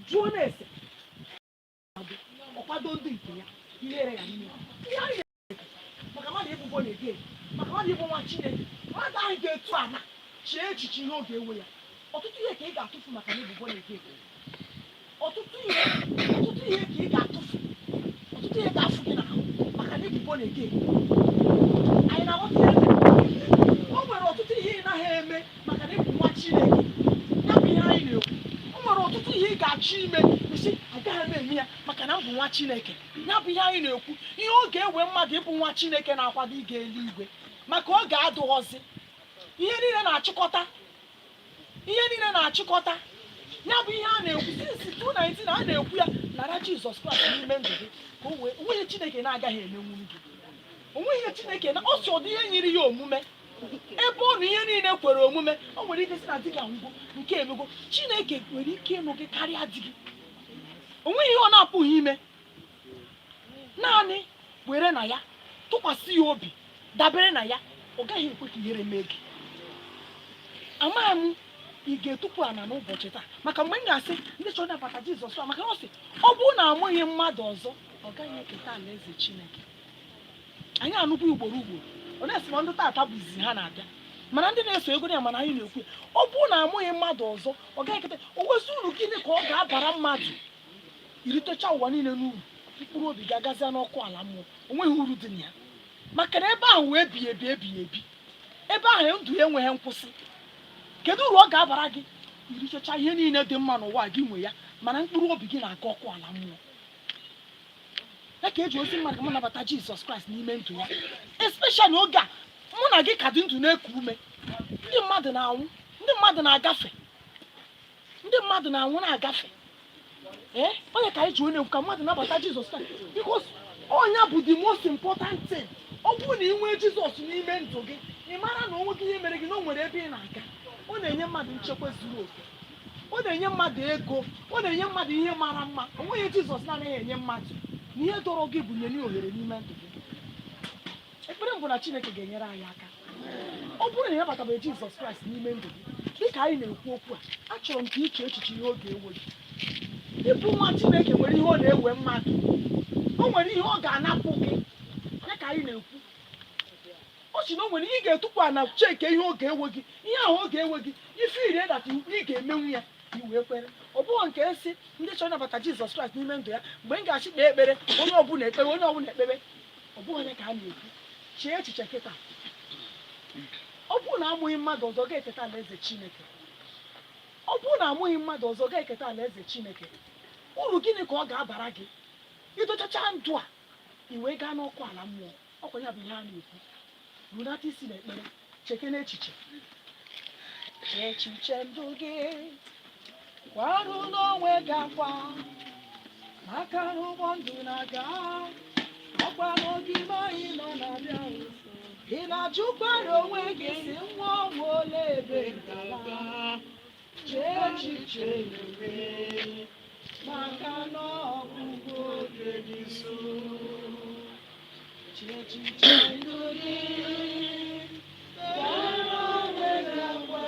jụọ na-ese ọkwado ndị nke ya ihere ya n'ime ihe maka mmadụ ịbụ born again maka mmadụ ịbụ nwa Chineke mmadụ ahụ ga-etu ana chee echiche ihe oge ewe ya ọtụtụ ihe ka ị ga-atụfu maka na ịbụ born again ọtụtụ ihe ka ị ga-atụfu ọtụtụ ihe ga-afụ gị n'ahụ maka na ịbụ born again anyị na-aghọta ihe o nwere ọtụtụ ihe ị naghị eme maka na ịbụ nwa Chineke ya bụ ihe anyị na-ekwu o nwere ọtụtụ ihe ị ga-achọ ime isi agaghị m eme ya maka na m bụ nwa Chineke ya bụ ihe anyị na-ekwu ihe ọ ga-ewe mmadụ ịbụ nwa Chineke na-akwado ịga eluigwe maka ọ ga-adụghọzi ihe niile na-achịkọta ya bụ ihe a na-ekwu since 2019 a na-ekwu ya nara Jizọs Kraịst n'ime ndụ gị ka o wee onweghị Chineke na-agaghị emenwu gị onweghị Chineke na ọ sọ dị ihe nyere ya omume ebe ọ na ihe niile kwere omume o nwere ike si na di gị ngwụ nke emego Chineke nwere ike ịnụ gị karịa di gị onweghị ihe ọ na-apụghị ime naanị were na ya tụkwasị ya obi dabere na ya ọ gaghị ekwe ka ihere mee gị amaghị m ị ga-etupu ana n'ụbọchị taa maka mgbe m ga-asị ndị chọrọ ịnabata Jizọs maka na ọ sị ọ bụrụ na amụghị mmadụ ọzọ ọ gaghị eketa alaeze Chineke anyị anụkwa ugboro ọ na-esi na ndị tata bụ izi ha na-abịa mana ndị na-eso ego ya mana anyị na-ekwu ọ bụrụ na amụghị mmadụ ọzọ ọ gaghị eketa o wezi uru gịnị ka ọ ga-abara mmadụ iritecha ụwa niile n'uru mkpụrụ obi ga-agazia n'ọkụ ala mmụọ onweghị uru dị na ya maka na ebe ahụ wee ebighị ebi ebe ahụ ndụ ya enweghị nkwụsị kedu uru ọ ga-abara gị irichacha ihe niile dị mma n'ụwa gị nwe ya mana mkpụrụ obi gị na-aga ọkụ ala mmụọ ya ka eji ozi mmadụ m nabata Jizọs Kraịst n'ime ndụ ya especially oge a mụ na gị ka dị ndụ na-eku ume ndị mmadụ na-anwụ ndị mmadụ na-agafe onye ka anyị ji onye ka mmadụ nabata Jizọs Kraịst because onye bụ the most important thing ọ bụrụ na ị nwee Jizọs n'ime ndụ gị ị mara na onwe gị ihe mere gị na o nwere ebe ị na-aga ọ na-enye mmadụ nchekwa zuru oke ọ na-enye mmadụ ego ọ na-enye mmadụ ihe mara mma o nweghị Jizọs na-anaghị enye mmadụ na ihe dọrọ gị bụ nye ohere n'ime ndụ gị ekpere m bụ na Chineke ga-enyere anyị aka ọ bụrụ na ya batabeghị Jizọs Kraịst n'ime ndụ gị dịka anyị na-ekwu okwu a achọrọ m ka iche echiche ihe oge ewe gị ịbụ nwa Chineke nwere ihe ọ na-ewe mmadụ o nwere ihe ọ ga-anapụ gị ya ka anyị na-ekwu o si na o nwere ihe ị ga-etukwu ana cheke ihe oge ewe gị ihe ahụ oge ewe gị ife ire data ị ga-emenwu ya iwee kwere ọ bụghị nke esi ndị chọrọ ịnabata Jizọs Kraịst n'ime ndụ ya mgbe m ga-achị kpee ekpere onye ọbụla ekpere ọ bụghị onye ka a na-ekwu chee echiche kịta ọ bụrụ na amụghị mmadụ ọzọ ga-eketa alaeze Chineke ọ bụrụ na amụghị mmadụ ọzọ ga-eketa alaeze Chineke uru gịnị ka ọ ga-abara gị idochacha ndụ a i wee gaa n'ọkụ ala mmụọ ọkwa ya bụ ihe a na-ekwu runata isi na ekpere cheke n'echiche echiche ndụ gị kwarụ n'onwe gị akwa maka na ụgbọ ndụ na-aga ọkwa n'oge ime anyị nọ na-abịa ị na-ajụkwara onwe gị si nwa ọnwụ ole ebe ngala chee echiche n'ebe maka na ọgwụgwụ oge dị nso chee echiche ndụ gị kwarụ onwe gị akwa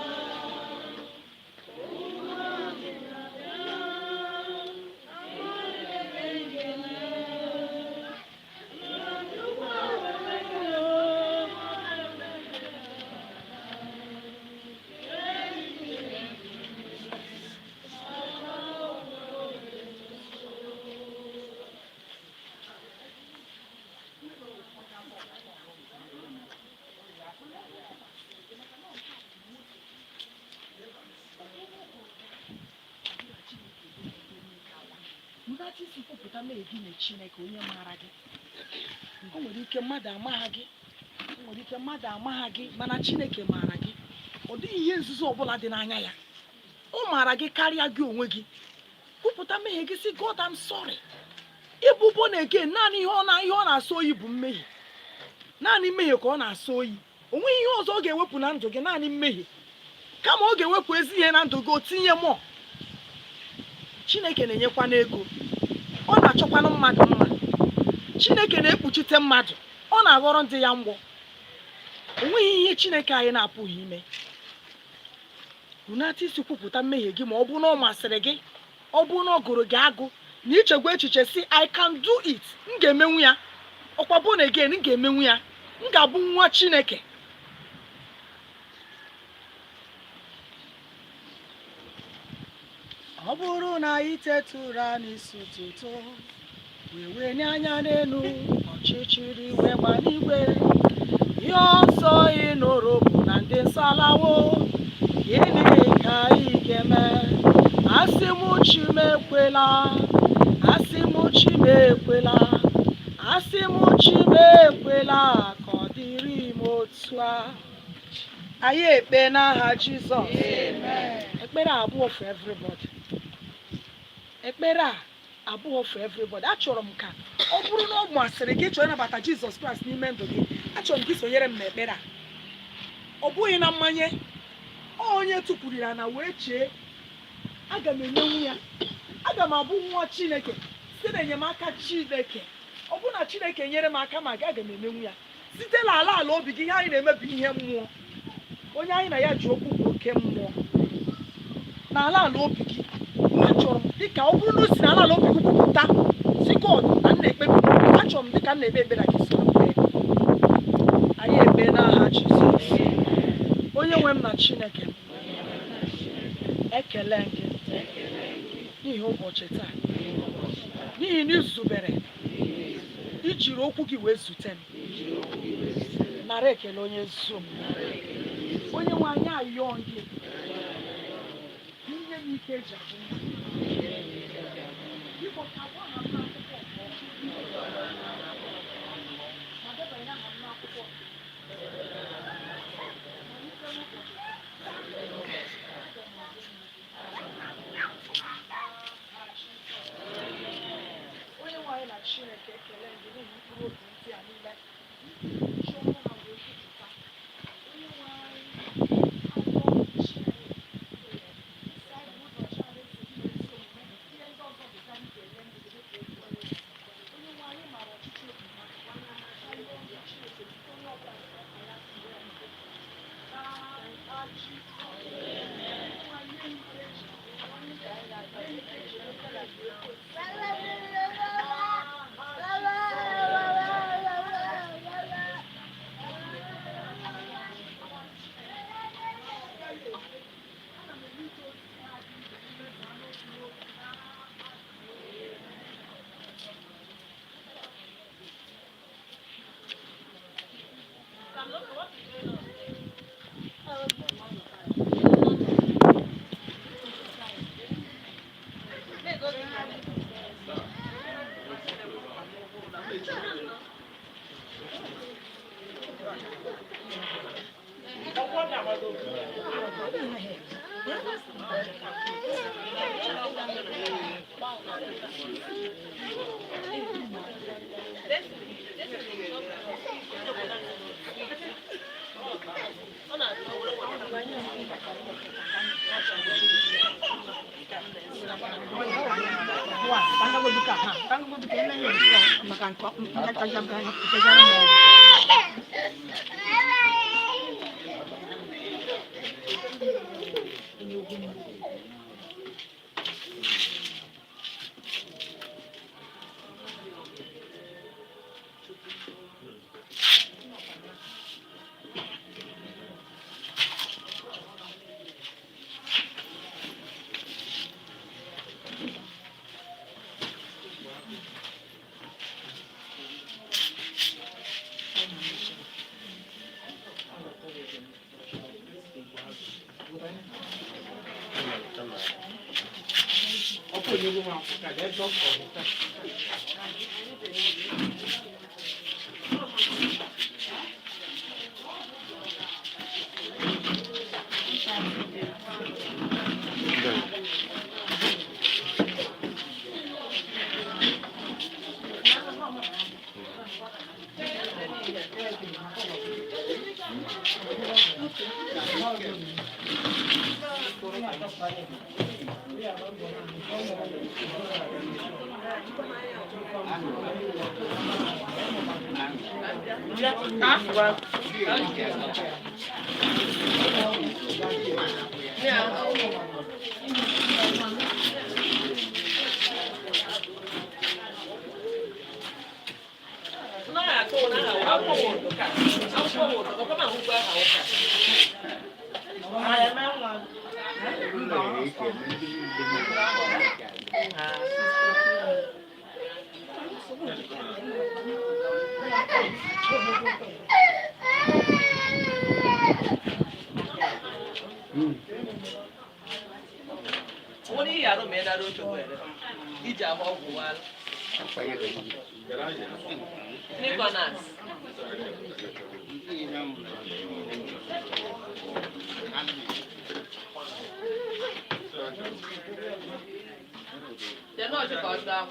isi kwupụta mmehie gị na Chineke onye maara gị o nwere ike mmadụ amagha gị mana Chineke maara gị ọ dịghị ihe nzuzo ọbụla dị n'anya ya ọ maara gị karịa gị onwe gị kwupụta mmehie gị si God I'm sorry ịbụ born again naanị ihe ọ na-asọ oyi bụ mmehie naanị mmehie ka ọ na-asọ oyi o nweghị ihe ọzọ ọ ga-ewepụ na ndụ gị naanị mmehie kama ọ ga-ewepụ ezi ihe na ndụ gị o tinye mmụọ Chineke na-enyekwa n'ego ọ na-achọkwanụ mmadụ mma Chineke na-ekpuchite mmadụ ọ na-aghọrọ ndị ya mgbọ o nweghị ihe Chineke anyị na-apụghị ime runata isi kwupụta mmehie gị ma ọ bụ na ọ masịrị gị ọ bụrụ na ọ gụrụ gị agụ na ichegwa echiche si I can do it, m ga-emenwu ya, ọkwa born again, m ga-emenwu ya, m ga-abụ nwa Chineke. Ọ bụrụ na itetụra n'isi ụtụtụ wee nye anya n'elu, ọchịchịrị wee gba n'igwe, ihe ọzọ ị nụrụ bụ na ndị nsọ alawo, gịnị ka ị ga-eme? Asị m chi m ekwela, asị m chi m ekwela, asị m chi m ekwela ka ọ dịrị m otu a. Anyị ekpe n'aha Jizọs. Ekpere abụọ for everybody. Ekpere a abụọ for everybody. Achọrọ m ka ọ bụrụ na ọ masịrị gị chọrọ ịnabata Jizọs Kraịst n'ime ndụ gị, achọrọ m gị sonyere m n'ekpere a. Ọ bụghị na mmanye, onye tukwuru ya na wee chee, aga m enyenwu ya, aga m abụ nwa Chineke site n'enyemaka Chineke. Ọ bụ na Chineke nyere m aka ma aga m emenwu ya site n'ala obi gị. Ihe anyị na-emebi ihe mmụọ, onye anyị na ya ji okwu bụ oke mmụọ n'ala obi gị. Achọrọ m dịka ọ bụrụ na o si n'ala obi gị kwupụta si God na nna ekpebi, achọrọ m dịka nna ekpe ekpere gị so kpee. Anyị ekpe n'aha Jizọs. Onye nwe m na Chineke, ekele gị n'ihi ụbọchị taa, n'ihi na izubere ijiri okwu gị wee zute m. Nara ekele onye nzu m. Onye nwe anyị ayọọ gị n'inye m ike eji abụ Igbo ka abụọ na mma akwụkwọ ma debanye aha m n'akwụkwọ. Onye nwe anyị na Chineke, ekele gị n'ihi mkpụrụ obi ndị a niile. Chọọ ha wee kwupụta. Onye nwe anyị Yeah. What do you have made out of the each of all one? Nicholas. They're not about that.